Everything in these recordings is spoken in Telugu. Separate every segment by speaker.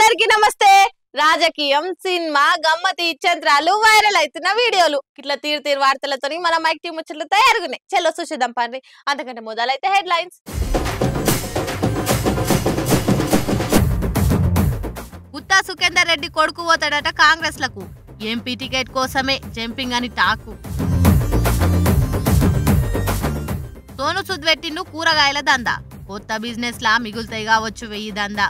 Speaker 1: అందరికీ నమస్తే. రాజకీయం సినిమా గమ్మతి చంద్రాలు వైరల్ అవుతున్న వీడియోలు ఇట్లా తీరు వార్తలతోని మన మైక్ టీం ముచ్చట్లు తయారుగున్నాయి. చలో చూసేద్దాం పండి. అంతకంటే మొదలైతే హెడ్ లైన్స్. గుత్తా సుఖేందర్ రెడ్డి కొడుకు పోతాడట కాంగ్రెస్ లకు. ఎంపీ టికెట్ కోసమే జంపింగ్ అని టాకు. సోను సుద్ పెట్టిండు కూరగాయల దందా. కొత్త బిజినెస్ లా మిగులుతాయి కావచ్చు 1000 దందా.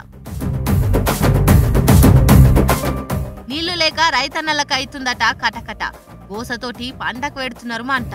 Speaker 1: నీళ్లు లేక రైతన్నలకు అవుతుందట కటకట. గోసతోటి పంటకు పెడుతున్నారు మంట.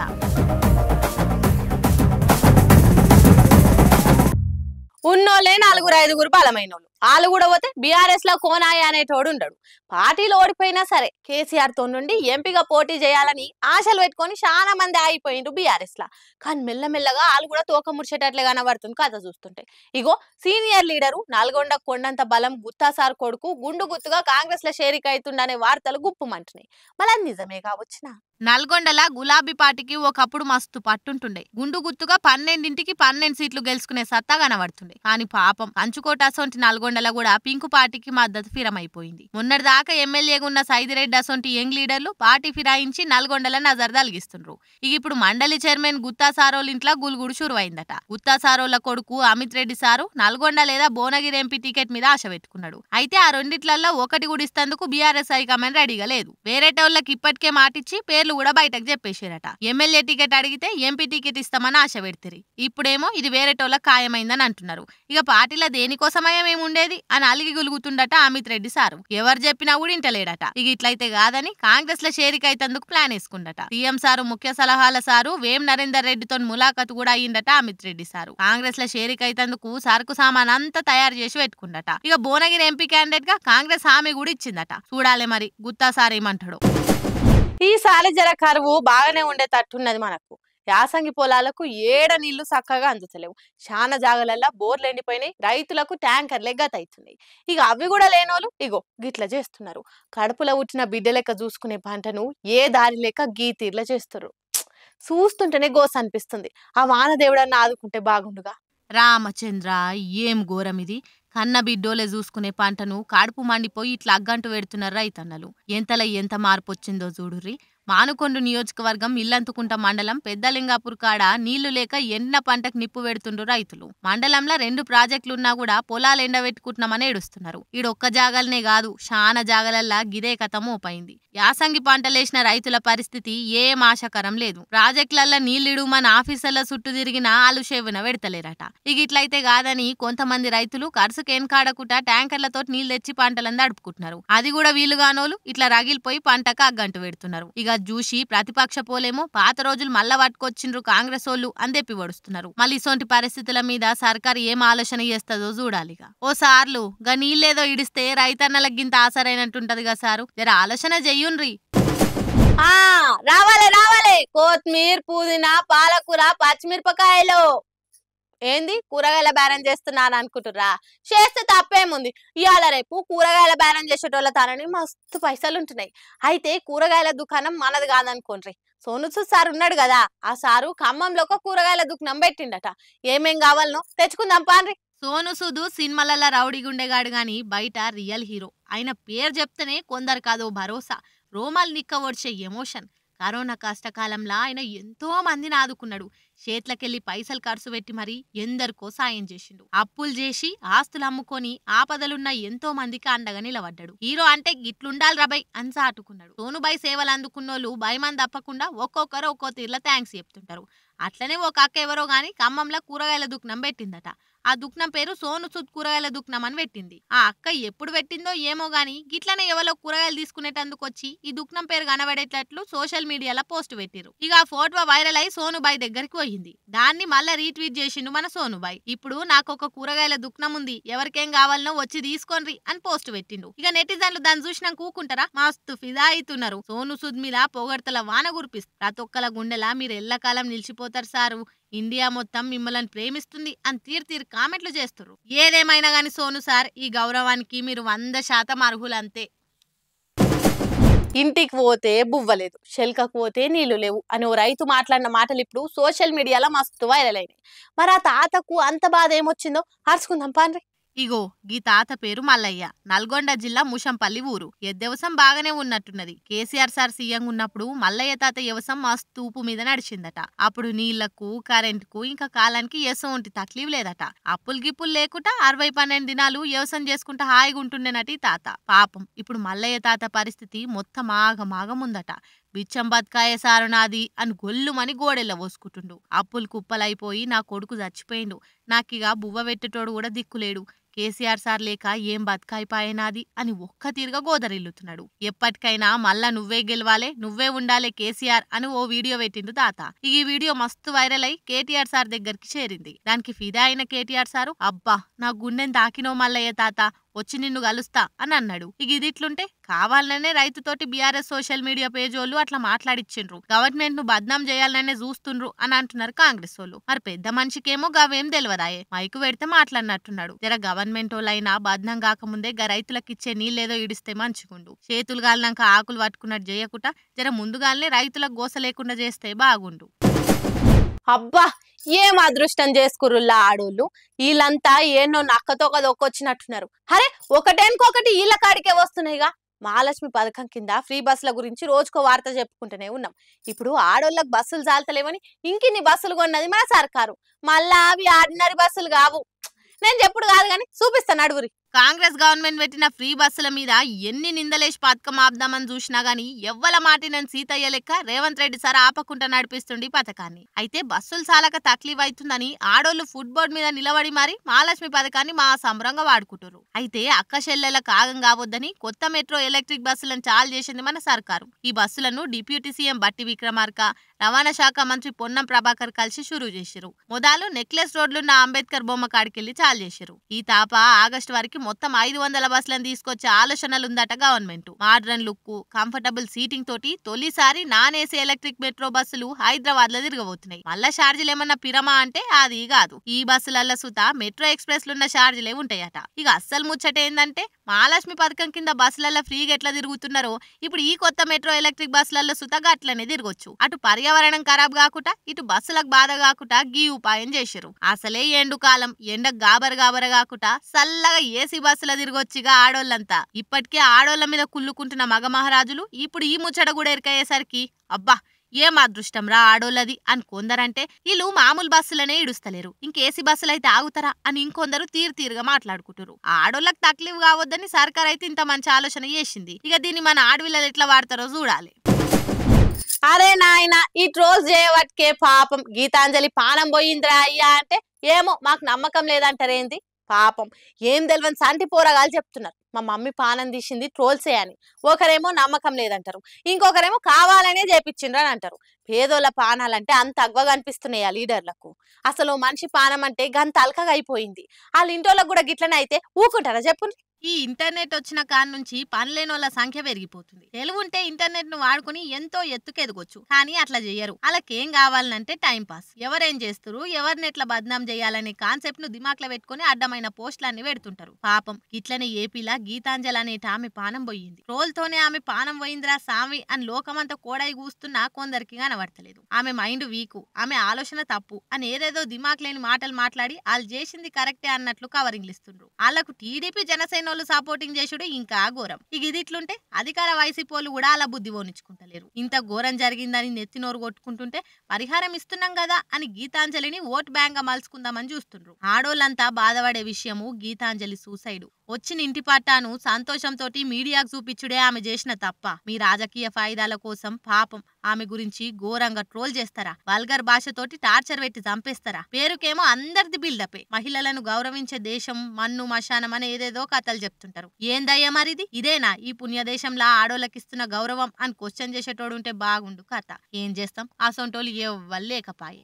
Speaker 1: ఉన్నోళ్ళే 4-5 బలమైనోళ్ళు. వాళ్ళు కూడా పోతే బీఆర్ఎస్ లో కోనాయ అనేటోడు ఉండడు. పార్టీలు ఓడిపోయినా సరే కేసీఆర్ తో నుండి ఎంపీగా పోటీ చేయాలని ఆశలు పెట్టుకొని చాలా మంది ఆగిపోయిండ్రు బీఆర్ఎస్ లా. కానీ మెల్లమెల్లగా వాళ్ళు కూడా తోక ముడిచేటట్లే కనబడుతుంది కథ చూస్తుంటే. ఇగో సీనియర్ లీడరు నల్గొండ కొండంత బలం గుత్తా సార్ కొడుకు గుండు గుత్తుగా కాంగ్రెస్ లో షేరిక అవుతుండనే వార్తలు గుప్పుమంటున్నాయి. మళ్ళీ నిజమే కావచ్చునా? నల్గొండల గులాబీ పార్టీకి ఒకప్పుడు మస్తు పట్టుంటుండే. గుండు గుత్తుగా 12 సీట్లు గెలుచుకునే సత్తా కనబడుతుండే. కానీ పాపం కంచుకోట అసొంటి నల్గొండల కూడా పింకు పార్టీకి మద్దతు ఫిరమైపోయింది. మొన్నటిదాకా ఎమ్మెల్యేగా ఉన్న సైదిరెడ్డి అసొంటి యంగ్ లీడర్లు పార్టీ ఫిరాయించి నల్గొండల నజర్ తలిగిస్తుండ్రు. ఇక ఇప్పుడు మండలి చైర్మన్ గుత్తా సారోల్ ఇంట్లో గులుగుడు షురువైందట. గుత్తా సారోల కొడుకు అమిత్ రెడ్డి సారు నల్గొండ లేదా భువనగిరి ఎంపీ టికెట్ మీద ఆశ పెట్టుకున్నాడు. అయితే ఆ రెండిట్లలో ఒకటి కూడా ఇస్తందుకు బీఆర్ఎస్ హైకమాండ్ రెడీగా లేదు. వేరేటోళ్ళకి ఇప్పటికే మాటిచ్చి పేర్లు కూడా బయటకు చెప్పేశారట. ఎమ్మెల్యే టికెట్ అడిగితే ఎంపీ టికెట్ ఇస్తామని ఆశ పెడతారు. ఇప్పుడేమో ఇది వేరేటోళ్ళకి ఖాయమైందని అంటున్నారు. ఇక పార్టీలో దేనికోసమేముండేది అని అలిగి గులుగుతుండట అమిత్ రెడ్డి సారు. ఎవరు చెప్పినా కూడా ఇంటలేడట. ఇక ఇట్లయితే కాదని కాంగ్రెస్ లో షేరిక అయితందుకు ప్లాన్ వేసుకుందట. సీఎం సారు ముఖ్య సలహాల సారు వేం నరేందర్ రెడ్డితో ములాఖతు కూడా అయ్యిందట అమిత్ రెడ్డి సారు. కాంగ్రెస్ లో షేరిక అయితందుకు సరుకు సామాన్ అంతా తయారు చేసి పెట్టుకుందట. ఇక భువనగిరి ఎంపీ క్యాండిడేట్ గా కాంగ్రెస్ హామీ కూడా ఇచ్చిందట. చూడాలి మరి గుత్తా సార్ ఏమంటాడు. ఈసారి జర కరువు బాగానే ఉండే తట్టున్నది మనకు. యాసంగి పొలాలకు ఏడ నీళ్లు చక్కగా అందుతలేవు. చాలా జాగలల్లా బోర్లు ఎండిపోయినాయి. రైతులకు ట్యాంకర్లే గతవుతున్నాయి. ఇక అవి కూడా లేనోళ్ళు ఇగో గిట్ల చేస్తున్నారు. కడుపులో ఉట్టిన బిడ్డ లెక్క చూసుకునే పంటను ఏ దారి లేక గీతీర్ల చేస్తారు. చూస్తుంటేనే గోస అనిపిస్తుంది. ఆ వానదేవుడన్నా ఆదుకుంటే బాగుండుగా. రామచంద్ర ఏం ఘోరం ఇది. కన్న బిడ్డోలే చూసుకునే పంటను కడుపు మండిపోయి ఇట్లా అగ్గంటు పెడుతున్నారు రైతన్నలు. ఎంతలో ఎంత మార్పు వచ్చిందో చూడుర్రి. మానుకొండ నియోజకవర్గం ఇల్లంతుకుంట మండలం పెద్దలింగాపూర్ కాడ నీళ్లు లేక ఎండిన పంటకు నిప్పు పెడుతుండ్రు రైతులు. మండలంలో 2 ప్రాజెక్టులున్నా కూడా పొలాలు ఎండబెట్టుకుంటున్నామని ఏడుస్తున్నారు. ఈడొక్క జాగలనే కాదు చాలా జాగలల్లా గిదే కథ మోపైంది. యాసంగి పంటలేసిన రైతుల పరిస్థితి ఏం ఆశాకరం లేదు. ప్రాజెక్టులల్లో నీళ్లిడు మన ఆఫీసర్ల చుట్టూ తిరిగినా ఆలు సేవన పెడతలేరట. ఇక ఇట్లయితే కాదని కొంతమంది రైతులు కరుసుకేన్ కాడకుట ట్యాంకర్లతో నీళ్లు తెచ్చి పంటలను నడుపుకుంటున్నారు. అది కూడా వీలుగానోలు ఇట్లా రగిలిపోయి పంటకు అగ్గంటు పెడుతున్నారు. ఇక చూసి ప్రతిపక్ష పోలేమో పాత రోజులు మళ్ళా పట్టుకొచ్చిండ్రు కాంగ్రెస్ వాళ్ళు అందెప్పి పడుస్తున్నారు. మళ్ళీ ఇసోంటి పరిస్థితుల మీద సర్కారు ఏం ఆలోచన చేస్తుందో చూడాలిగా. ఓ సార్లు గా నీళ్ళేదో ఇడిస్తే రైతన్నలకు గింత ఆసరైనట్టుంటదిగా సారు. జర ఆలోచన చెయ్యుండ్రి. రావాలే కొత్తిమీర పుదీనా పాలకూర పచ్చిమిరపకాయలు. ఏంది కూరగాయల బేరం చేస్తున్నాను అనుకుంటుర్రా? చేస్తే తప్పేముంది. ఇవాళ రేపు కూరగాయల బేరం చేసేటోళ్ళ తనని మస్తు పైసలు ఉంటున్నాయి. అయితే కూరగాయల దుకాణం మనది కాదనుకోండి. సోను సూద్ సార్ ఉన్నాడు కదా, ఆ సారు ఖమ్మంలో ఒక కూరగాయల దుకాణం పెట్టిండట. ఏమేం కావాలనో తెచ్చుకుందాం పాన్రి. సోను సూద్ సినిమాలలో రౌడీ గుండెగాడు గాని బయట రియల్ హీరో. ఆయన పేరు చెప్తేనే కొందరు కాదో భరోసా. రోమాలు నిక్కవొడిచే ఎమోషన్. కరోనా కష్టకాలంలో ఆయన ఎంతో మందిని ఆదుకున్నాడు. చేట్లకెళ్లి పైసలు ఖర్చు పెట్టి మరి ఎందరికో సాయం చేసిండు. అప్పులు చేసి ఆస్తులు అమ్ముకొని ఆపదలున్న ఎంతో మందికి అండగా నిలబడ్డాడు. హీరో అంటే గిట్లుండాలి రబై అని చాటుకున్నాడు. సోనుబాయి సేవలు అందుకున్నోళ్ళు భయమని తప్పకుండా ఒక్కొక్కరు ఒక్కో తీర్ల థ్యాంక్స్ చెప్తుంటారు. అట్లనే ఒక అక్క ఎవరో గాని ఖమ్మంలో కూరగాయల దుకాణం పెట్టిందట. ఆ దుకాణం పేరు సోను సూద్ కూరగాయల దుకాణం అని పెట్టింది. ఆ అక్క ఎప్పుడు పెట్టిందో ఏమో గాని గిట్లనే ఎవరో కూరగాయలు తీసుకునేటందుకు వచ్చి ఈ దుకాణం పేరు కనబడేటట్లు సోషల్ మీడియాలో పోస్ట్ పెట్టిరు. ఇక ఆ ఫోటో వైరల్ అయి సోనుబాయి దగ్గరికి పోయింది. దాన్ని మళ్ళా రీట్వీట్ చేసిండు మన సోనుబాయి. ఇప్పుడు నాకు ఒక కూరగాయల దుకాణం ఉంది, ఎవరికేం కావాలనో వచ్చి తీసుకోండి అని పోస్ట్ పెట్టిండు. ఇక నెటిజన్లు దాన్ని చూసినాక కూకుంటారా? మస్తు ఫిదా అవుతున్నారు. సోను సూద్ మీద పొగడ్తల వాన కురిపిస్తారు. ప్రతి ఒక్కల గుండెలా మీరు ఎల్లకాలం నిలిచిపోతారు సారు. ఇండియా మొత్తం మిమ్మల్ని ప్రేమిస్తుంది అని తీరు కామెంట్లు చేస్తారు. ఏదేమైనా గాని సోను సార్ ఈ గౌరవానికి మీరు 100% అర్హులంతే. ఇంటికి పోతే బువ్వలేదు, శెల్కకు పోతే నీళ్లు లేవు అని ఓ రైతు మాట్లాడిన మాటలు ఇప్పుడు సోషల్ మీడియాలో మస్తు వైరల్ అయినాయి. మరి ఆ తాతకు అంత బాధ ఏమొచ్చిందో అరుచుకుందాం పాండ్రి. ఇగో గీ తాత పేరు మల్లయ్య, నల్గొండ జిల్లా ముషంపల్లి ఊరు. ఎద్దెవసం బాగానే ఉన్నట్టున్నది. కేసీఆర్ సార్ సీఎం ఉన్నప్పుడు మల్లయ్య తాత వ్యవసం మస్తు ఊపు మీద నడిచిందట. అప్పుడు నీళ్లకు కరెంటుకు ఇంకా కాలానికి ఎసొంటి తక్లీఫ్ లేదట. అప్పులు గిప్పులు లేకుండా 60-12 దినాలు వ్యవసాయం చేసుకుంటా హాయిగా ఉంటుండేనట ఈ తాత. పాపం ఇప్పుడు మల్లయ్య తాత పరిస్థితి మొత్తం ఆగమాగముందట. బిచ్చం బతకాయే సారు నాది అని గొల్లుమని గోడెల్ల పోసుకుంటుండు. అప్పులు కుప్పలైపోయి నా కొడుకు చచ్చిపోయిండు, నాకిగా బువ్వ పెట్టేటోడు కూడా దిక్కులేడు, కేసీఆర్ సార్ లేక ఏం బతకాయిపాయనాది అని ఒక్క తీరుగా గోదరిల్లుతున్నాడు. ఎప్పటికైనా మళ్ళా నువ్వే గెలవాలే, నువ్వే ఉండాలే కేసీఆర్ అని ఓ వీడియో పెట్టిండు తాత. ఈ వీడియో మస్తు వైరల్ అయి కేటీఆర్ సార్ దగ్గరికి చేరింది. దానికి ఫిదా అయిన కేటీఆర్ సారు, అబ్బా నా గుండెని తాకినో మల్లయ్య తాత, వచ్చి నిన్ను కలుస్తా అని అన్నాడు. ఇక ఇదిట్లుంటే కావాలనే రైతుతోటి బీఆర్ఎస్ సోషల్ మీడియా పేజ్ వాళ్ళు అట్లా మాట్లాడిచ్చిండ్రు. గవర్నమెంట్ ను బద్నాం చేయాలనే చూస్తుండ్రు అని అంటున్నారు కాంగ్రెస్ వాళ్ళు. మరి పెద్ద మనిషికేమో గవేం తెలియదాయే, మైకు పెడితే మాట్లాడినట్టున్నాడు. జర గవర్నమెంట్ వాళ్ళైనా బద్నాం కాకముందే రైతులకు ఇచ్చే నీళ్ళేదో ఇడిస్తే మంచిగుండు. చేతులు గాలినాక ఆకులు పట్టుకున్నట్టు చేయకుండా జర ముందుగానే రైతులకు గోస లేకుండా చేస్తే బాగుండు. అబ్బా ఏం అదృష్టం చేసుకురుల్లా ఆడోళ్ళు. వీళ్ళంతా ఏన్నో నక్కతో దొక్కొచ్చినట్టున్నారు. అరే ఒకటేనుకొకటి వీళ్ళ కాడికే వస్తున్నాయిగా. మహాలక్ష్మి పథకం కింద ఫ్రీ బస్సుల గురించి రోజుకో వార్త చెప్పుకుంటూనే ఉన్నాం. ఇప్పుడు ఆడోళ్ళకి బస్సులు చాలతలేవని ఇంకిన్ని బస్సులు కొన్నది మన సర్కారు. మళ్ళా అవి ఆర్డినరీ బస్సులు కావు. నేను చెప్పుడు కాదు కానీ చూపిస్తాను అడుగురి. కాంగ్రెస్ గవర్నమెంట్ పెట్టిన ఫ్రీ బస్సుల మీద ఎన్ని నిందలేసి పథకం ఆపుదామని చూసినా గానీ ఎవ్వల మాటినని సీతయ్య లెక్క రేవంత్ రెడ్డి సార్ ఆపకుండా నడిపిస్తుండి పథకాన్ని. అయితే బస్సులు చాలక తక్లీఫ్ అవుతుందని ఆడోళ్లు ఫుడ్ బోర్డు మీద నిలబడి మరి మహాలక్ష్మి పథకాన్ని మా సంబరంగా వాడుకుంటారు. అయితే అక్క చెల్లెల కాగం కావద్దని కొత్త మెట్రో ఎలక్ట్రిక్ బస్సులను చాలు చేసింది మన సర్కారు. ఈ బస్సులను డిప్యూటీ సీఎం బట్టి విక్రమార్క, రవాణా శాఖ మంత్రి పొన్నం ప్రభాకర్ కలిసి షురూ చేశారు. మొదలు నెక్లెస్ రోడ్లున్న అంబేద్కర్ బొమ్మ కాడికెళ్లి చాలు చేశారు. ఈ తాప ఆగస్టు వరకు మొత్తం 500 బస్సులను తీసుకొచ్చే ఆలోచనలుందట government. Modern look, comfortable seating తోటి తొలిసారి నాన్ ఏసీ ఎలక్ట్రిక్ మెట్రో బస్సులు హైదరాబాద్ లో తిరగబోతున్నాయి. మళ్ళా ఛార్జీలు ఏమన్నా పిరమా అంటే అది కాదు. ఈ బస్సులల్ల సుత మెట్రో ఎక్స్ప్రెస్ లున్న ఛార్జీలే ఉంటాయట. ఇక అస్సలు ముచ్చట ఏందంటే మహాలక్ష్మి పథకం కింద బస్సులలో ఫ్రీగా ఎట్లా తిరుగుతున్నారో ఇప్పుడు ఈ కొత్త మెట్రో ఎలక్ట్రిక్ బస్సులలో సుతగా అట్లనే తిరగొచ్చు. అటు పర్యావరణం ఖరాబ్ కాకుండా ఇటు బస్సులకు బాధ కాకుండా గీ ఉపాయం చేశారు. అసలే ఎండు కాలం, ఎండ గాబర కాకుండా చల్లగా ఏసీ బస్సుల తిరగొచ్చిగా ఆడోళ్ళంతా. ఇప్పటికే ఆడోళ్ల మీద కుళ్ళుకుంటున్న మగ మహారాజులు ఇప్పుడు ఈ ముచ్చట కూడా ఎరికయ్యేసరికి అబ్బా ఏం అదృష్టం రా ఆడోళ్ళది అని కొందరంటే, వీళ్ళు మామూలు బస్సులనే ఇడుస్తలేరు, ఇంకేసీ బస్సులు అయితే ఆగుతారా అని ఇంకొందరు తీరుగా మాట్లాడుకుంటారు. ఆడోళ్ళకి తక్లీఫ్ కావద్దని సర్కార్ అయితే ఇంత మంచి ఆలోచన చేసింది. ఇక దీన్ని మన ఆడవిల్లలు ఎట్లా వాడతారో చూడాలి. అరే నాయన ఈ ట్రోల్స్ చేయవట్కే పాపం గీతాంజలి పానం పోయిందిరా అయ్యా అంటే ఏమో మాకు నమ్మకం లేదంటారేంది. పాపం ఏం తెలియని సంటి పోరగాలు చెప్తున్నారు మా మమ్మీ పానం తీసింది ట్రోల్సే అని. ఒకరేమో నమ్మకం లేదంటారు, ఇంకొకరేమో కావాలనే చేపించిండ్రు అని అంటారు. పేదోళ్ళ పానాలంటే అంత అగ్వగా అనిపిస్తున్నాయి ఆ లీడర్లకు. అసలు మనిషి పానం అంటే గంత అల్కగా అయిపోయింది. వాళ్ళ ఇంటోళ్ళకు కూడా గిట్లనే అయితే ఊకుంటారా చెప్పు. ఈ ఇంటర్నెట్ వచ్చిన కాడ నుంచి పనిలేని వాళ్ళ సంఖ్య పెరిగిపోతుంది. తెలుగుంటే ఇంటర్నెట్ ను వాడుకుని ఎంతో ఎత్తుకెదగొచ్చు, కానీ అట్లా చెయ్యరు. వాళ్ళకేం కావాలంటే టైం పాస్. ఎవరేం చేస్తారు, ఎవరిని ఎట్లా బద్నాం చేయాలనే కాన్సెప్ట్ ను దిమాక్లో పెట్టుకుని అడ్డమైన పోస్టులన్నీ పెడుతుంటారు. పాపం ఇట్లనే ఏపీలా గీతాంజలి అనేట ఆమె పానం పోయింది. రోల్తోనే ఆమె పానం పోయిందిరా సామి అని లోకమంతా కోడాయి కూస్తున్నా కొందరికి కనబడతలేదు. ఆమె మైండ్ వీకు, ఆమె ఆలోచన తప్పు అని ఏదేదో దిమాక్ లేని మాటలు మాట్లాడి వాళ్ళు చేసింది కరెక్టే అన్నట్లు కవరింగ్లు ఇస్తుండ్రు. వాళ్ళకు టీడీపీ జనసేన సపోర్టింగ్ చేసుడు ఇంకా ఘోరం. ఇక ఇది ఇట్లుంటే అధికార వైసీపీలు కూడా అలా బుద్ధి పోనిచ్చుకుంటలేరు. ఇంత ఘోరం జరిగిందని నెత్తినోరు కొట్టుకుంటుంటే పరిహారం ఇస్తున్నాం కదా అని గీతాంజలిని ఓట్ బ్యాంక్ గా మలుచుకుందామని చూస్తుండ్రు. ఆడోళ్ళంతా బాధపడే విషయము గీతాంజలి సూసైడ్. వచ్చిన ఇంటి పట్టాను సంతోషంతో మీడియాకు చూపించుడే ఆమె చేసిన తప్ప. మీ రాజకీయ ఫాయిదాల కోసం పాపం ఆమె గురించి ఘోరంగా ట్రోల్ చేస్తారా, వల్గర్ భాషతోటి టార్చర్ పెట్టి చంపేస్తారా. పేరుకేమో అందరిది బిల్డపే. మహిళలను గౌరవించే దేశం మన్ను మశానం అని ఏదేదో కథలు చెప్తుంటారు. ఏందయ్యా మరిది ఇదేనా ఈ పుణ్యదేశంలో ఆడోళ్ళకిస్తున్న గౌరవం అని క్వశ్చన్ చేసేటోడు ఉంటే బాగుండు కథ. ఏం చేస్తాం, అసొంటోళ్ళు ఎవ్వరు లేకపాయే.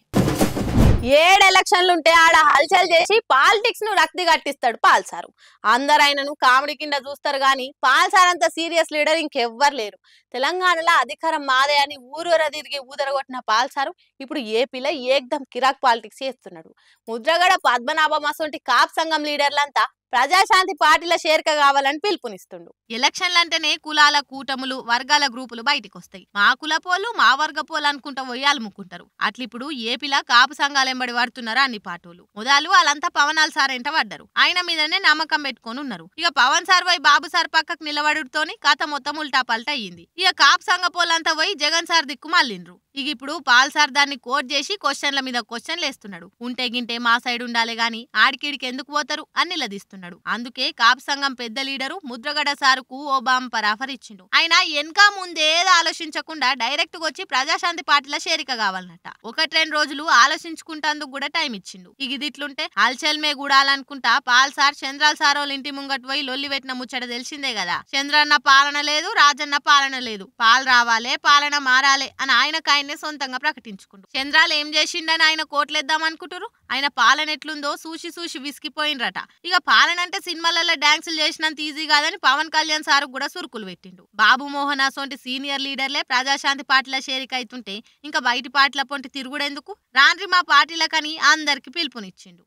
Speaker 1: 7 ఎలక్షన్లు ఉంటే ఆడ హల్చల్ చేసి పాలిటిక్స్ ను రక్తి కట్టిస్తాడు పాల్సారు. అందరు ఆయనను కామెడీ కింద చూస్తారు గాని పాల్సార్ అంత సీరియస్ లీడర్ ఇంకెవ్వరు లేరు. తెలంగాణలో అధికారం మాదే అని ఊరూర తిరిగి ఊదరగొట్టిన పాల్సారు ఇప్పుడు ఏపీలో ఏకదం కిరాక్ పాలిటిక్స్ చేస్తున్నాడు. ముద్రగడ పద్మనాభం అసొంటి కాప్ సంఘం లీడర్లంతా ప్రజాశాంతి పార్టీల చేరిక కావాలని పిలుపునిస్తుండు. ఎలక్షన్లంటేనే కులాల కూటములు వర్గాల గ్రూపులు బయటికి వస్తాయి. మా కులపోలు మా వర్గపోలు అనుకుంటా ఒయ్యాలు ముక్కుంటారు. అట్లిప్పుడు ఏపీలా కాపు సంఘాలు ఎంబడి పడుతున్నారు అన్ని పార్టీలు. మొదలు వాళ్ళంతా పవనాల్ సార్ ఎంట పడ్డారు. ఆయన మీదనే నమ్మకం పెట్టుకొని ఉన్నారు. ఇక పవన్ సార్ పోయి బాబు సార్ పక్కకు నిలబడుతోని కథ మొత్తం ఉల్టా పల్టా అయ్యింది. ఇక కాపు సంఘ పోలంతా పోయి జగన్ సార్ దిక్కు మళ్ళిండ్రు. ఇక ఇప్పుడు పాల్ సార్ దాన్ని కోట్ చేసి క్వశ్చన్ల మీద క్వశ్చన్లు వేస్తున్నాడు. ఉంటే గింటే మా సైడ్ ఉండాలి గాని ఆడికిడికి ఎందుకు పోతారు అని నిలదీస్తున్నాడు. అందుకే కాపు సంఘం పెద్ద లీడరు ముద్రగడ సారుకు ఓ బంపర్ ఆఫర్ ఇచ్చిండు. ఆయన వెనక ముందేదో ఆలోచించకుండా డైరెక్ట్ గా వచ్చి ప్రజాశాంతి పార్టీల చేరిక కావాలన్నట. 1-2 రోజులు ఆలోచించుకుంటందుకు కూడా టైం ఇచ్చిండు. ఇక ఇదిట్లుంటే హల్చల్మే గూడాలనుకుంటా పాల్ సార్ చంద్రాల్ సారోళ్ళ ఇంటి ముంగట్ పోయి లొల్లి పెట్టిన ముచ్చట తెలిసిందే కదా. చంద్రన్న పాలన లేదు, రాజన్న పాలన లేదు, పాలు రావాలే పాలన మారాలే అని ఆయనకు ఆయన్నే సొంతంగా ప్రకటించుకుండు. చంద్రాలు ఏం చేసిండని ఆయన కోట్లేద్దాం అనుకుంటారు. ఆయన పాలన ఎట్లుందో చూసి విసిగిపోయినరట. ఇక పాలన అంటే సినిమాలలో డాన్సులు చేసినంత ఈజీ కాదని పవన్ కళ్యాణ్ సార్ కూడా సురుకులు పెట్టిండు. బాబు మోహన్ అసోంటి సీనియర్ లీడర్లే ప్రజాశాంతి పార్టీల చేరిక అవుతుంటే ఇంకా బయటి పార్టీల పొంటి తిరుగుడెందుకు, రాండ్రి మా పార్టీలకని అందరికి పిలుపునిచ్చిండు.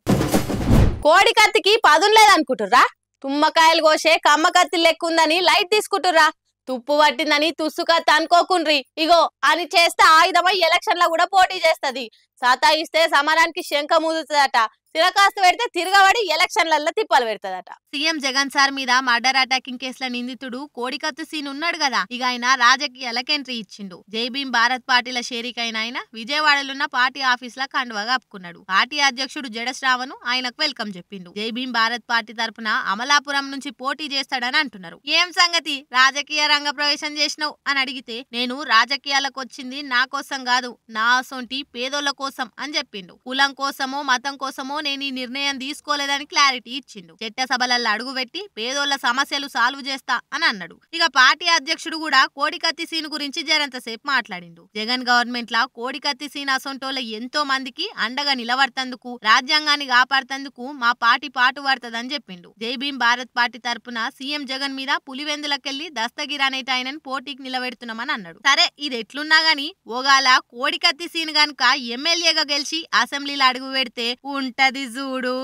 Speaker 1: కోడి కత్తికి పదునులేదనుకుంటుర్రా? తుమ్మకాయలు కోసే కమ్మ కత్తి లెక్కుందని లైట్ తీసుకుంటుర్రా? తుప్పు పట్టిందని తుస్సుకత్తి అనుకోకుండ్రి. ఇగో అని చేస్తే ఆయుధమై ఎలక్షన్లో కూడా పోటీ చేస్తది. సతాయిస్తే సమరానికి శంఖ ముదుతుందట. తిరకాస్తు పెడితే తిరగబడి ఎలక్షన్లలో తిప్పలు పెడతదట. సీఎం జగన్ సార్ మీద మర్డర్ అటాకింగ్ కేసుల నిందితుడు కోడికత్తు సీన్ ఉన్నాడు కదా. ఇక ఆయన రాజకీయాలకు ఎంట్రీ ఇచ్చిండు. జై భీమ్ భారత్ పార్టీల షేరికైన ఆయన విజయవాడలున్న పార్టీ ఆఫీస్ లా కండువా కప్పుకున్నాడు. పార్టీ అధ్యక్షుడు జడశ్రావణ్ ఆయనకు వెల్కమ్ చెప్పిండు. జై భీమ్ భారత్ పార్టీ తరపున అమలాపురం నుంచి పోటీ చేస్తాడని అంటున్నారు. ఏం సంగతి, రాజకీయ రంగ ప్రవేశం చేసినావు అని అడిగితే, నేను రాజకీయాలకు వచ్చింది నా కోసం కాదు, నా సొంటి పేదోళ్ల కోసం అని చెప్పిండు. కులం కోసమో మతం కోసమో నేను ఈ నిర్ణయం తీసుకోలేదని క్లారిటీ ఇచ్చిండు. చట్టసభలలో అడుగుపెట్టి పేదోళ్ల సమస్యలు సాల్వ్ చేస్తా అని అన్నాడు. ఇక పార్టీ అధ్యక్షుడు కూడా కోడికత్తి సీన్ గురించి జరంతసేపు మాట్లాడిండు. జగన్ గవర్నమెంట్ లా కోడికత్తి సీన్ అసొంటోళ్ళ ఎంతో మందికి అండగా నిలబడతందుకు, రాజ్యాంగాన్ని కాపాడుతందుకు మా పార్టీ పాటు పడుతుందని చెప్పిండు. జై భీమ్ భారత్ పార్టీ తరపున సీఎం జగన్ మీద పులివెందులకెళ్లి దస్తగిర్ అనేట ఆయనను పోటీకి నిలబెడుతున్నామని అన్నాడు. సరే ఇది ఎట్లున్నా గానీ ఓగాల కోడికత్తి సీన్ గనుక ఎమ్మెల్యేగా గెలిచి అసెంబ్లీలో అడుగు పెడితే ఉంటది చూడు.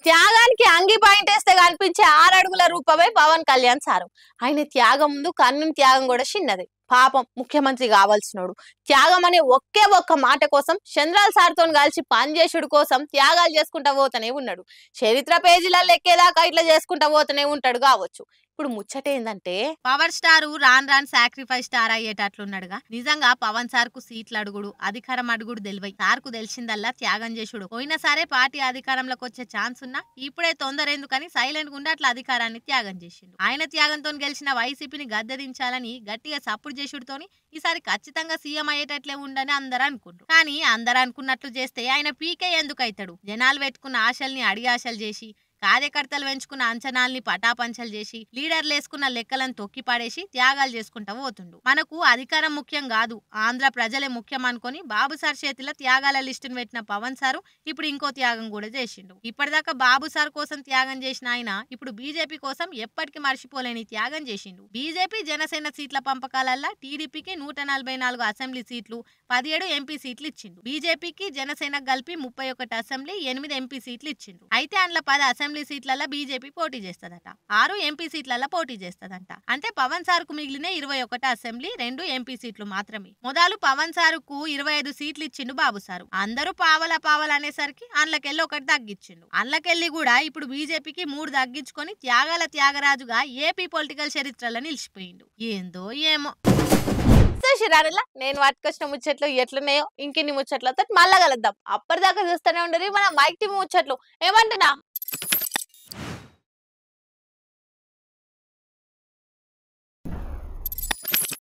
Speaker 1: త్యాగానికి అంగి పాయింట్ వేస్తే కనిపించే 6 అడుగుల రూపమే పవన్ కళ్యాణ్ సారు. ఆయన త్యాగం ముందు కన్నుని త్యాగం కూడా చిన్నది. పాపం ముఖ్యమంత్రి కావాల్సినోడు త్యాగం అనే ఒక్క మాట కోసం చంద్రాల్ సార్తో కలిసి పనిచేసుడు కోసం త్యాగాలు చేసుకుంటా పోతూనే ఉన్నాడు. చరిత్ర పేజీలలో ఎక్కేదాకా ఇట్లా చేసుకుంటా పోతూనే ఉంటాడు కావచ్చు. ఇప్పుడు ముచ్చట ఏందంటే పవర్ స్టార్ రాన్ సాక్రిఫైస్ స్టార్ అయ్యేటట్లున్నాడుగా. నిజంగా పవన్ సార్ కు సీట్లు అడుగుడు, అధికారం అడుగుడు తెలివై. సార్ కు తెలిసిందల్లా త్యాగం చేసుడు. పోయినా సరే పార్టీ అధికారంలోకి వచ్చే ఛాన్స్ ఉన్నా ఇప్పుడే తొందర ఎందుకని సైలెంట్ గుండా అట్లా అధికారాన్ని త్యాగం చేసిండు. ఆయన త్యాగంతో గెలిచిన వైసీపీని గద్దెదించాలని గట్టిగా సపోర్ట్ చేసుడుతోని ఈసారి ఖచ్చితంగా సీఎం అయ్యేటట్లే ఉండని అందరూ అనుకుంటారు. కానీ అందరూ అనుకున్నట్లు చేస్తే ఆయన పీకే ఎందుకు అవుతాడు? జనాలు పెట్టుకున్న ఆశల్ని అడిగి ఆశలు చేసి, కార్యకర్తలు పెంచుకున్న అంచనాల్ని పటాపంచలు చేసి, లీడర్లు వేసుకున్న లెక్కలను తొక్కి పడేసి త్యాగాలు చేసుకుంటా పోతుండు. మనకు అధికారం ముఖ్యం కాదు, ఆంధ్ర ప్రజలే ముఖ్యం అనుకుని బాబు సార్ చేతిలో త్యాగాల లిస్టును పెట్టిన పవన్ సారు ఇప్పుడు ఇంకో త్యాగం కూడా చేసిండు. ఇప్పటిదాకా బాబు సార్ కోసం త్యాగం చేసిన ఆయన ఇప్పుడు బీజేపీ కోసం ఎప్పటికీ మర్చిపోలేని త్యాగం చేసిండు. బీజేపీ జనసేన సీట్ల పంపకాలల్లో టీడీపీకి 144 అసెంబ్లీ సీట్లు, 17 ఎంపీ సీట్లు ఇచ్చిండు. బీజేపీకి జనసేన కలిపి 31 అసెంబ్లీ, 8 ఎంపీ సీట్లు ఇచ్చిండు. అయితే అందులో 10 అసెంబ్లీ సీట్లలో బీజేపీ పోటీ చేస్తదట, 6 ఎంపీ సీట్లలో పోటీ చేస్తదంట. అంటే పవన్ సార్ కు మిగిలిన 21 అసెంబ్లీ, 2 ఎంపీ సీట్లు మాత్రమే. మొదలు పవన్ సార్ కు 25 సీట్లు ఇచ్చిండు బాబు సారు. అందరూ పావల అనేసరికి అందులోకెళ్ళి 1 తగ్గించిండు. అందులోకెళ్ళి కూడా ఇప్పుడు బీజేపీకి 3 తగ్గించుకొని త్యాగాల త్యాగరాజుగా ఏపీ పొలిటికల్ చరిత్రలో నిలిచిపోయిండు. ఏందో ఏమో. నేను వాటికొచ్చిన ముచ్చట్లు ఎట్లున్నాయో ఇంకిన్ని ముచ్చట్లతో మళ్ళా కలుద్దాం. అప్పటిదాకా చూస్తూనే ఉండదు మన మైక్ టీవీ ముచ్చట్లు. ఏమంటున్నా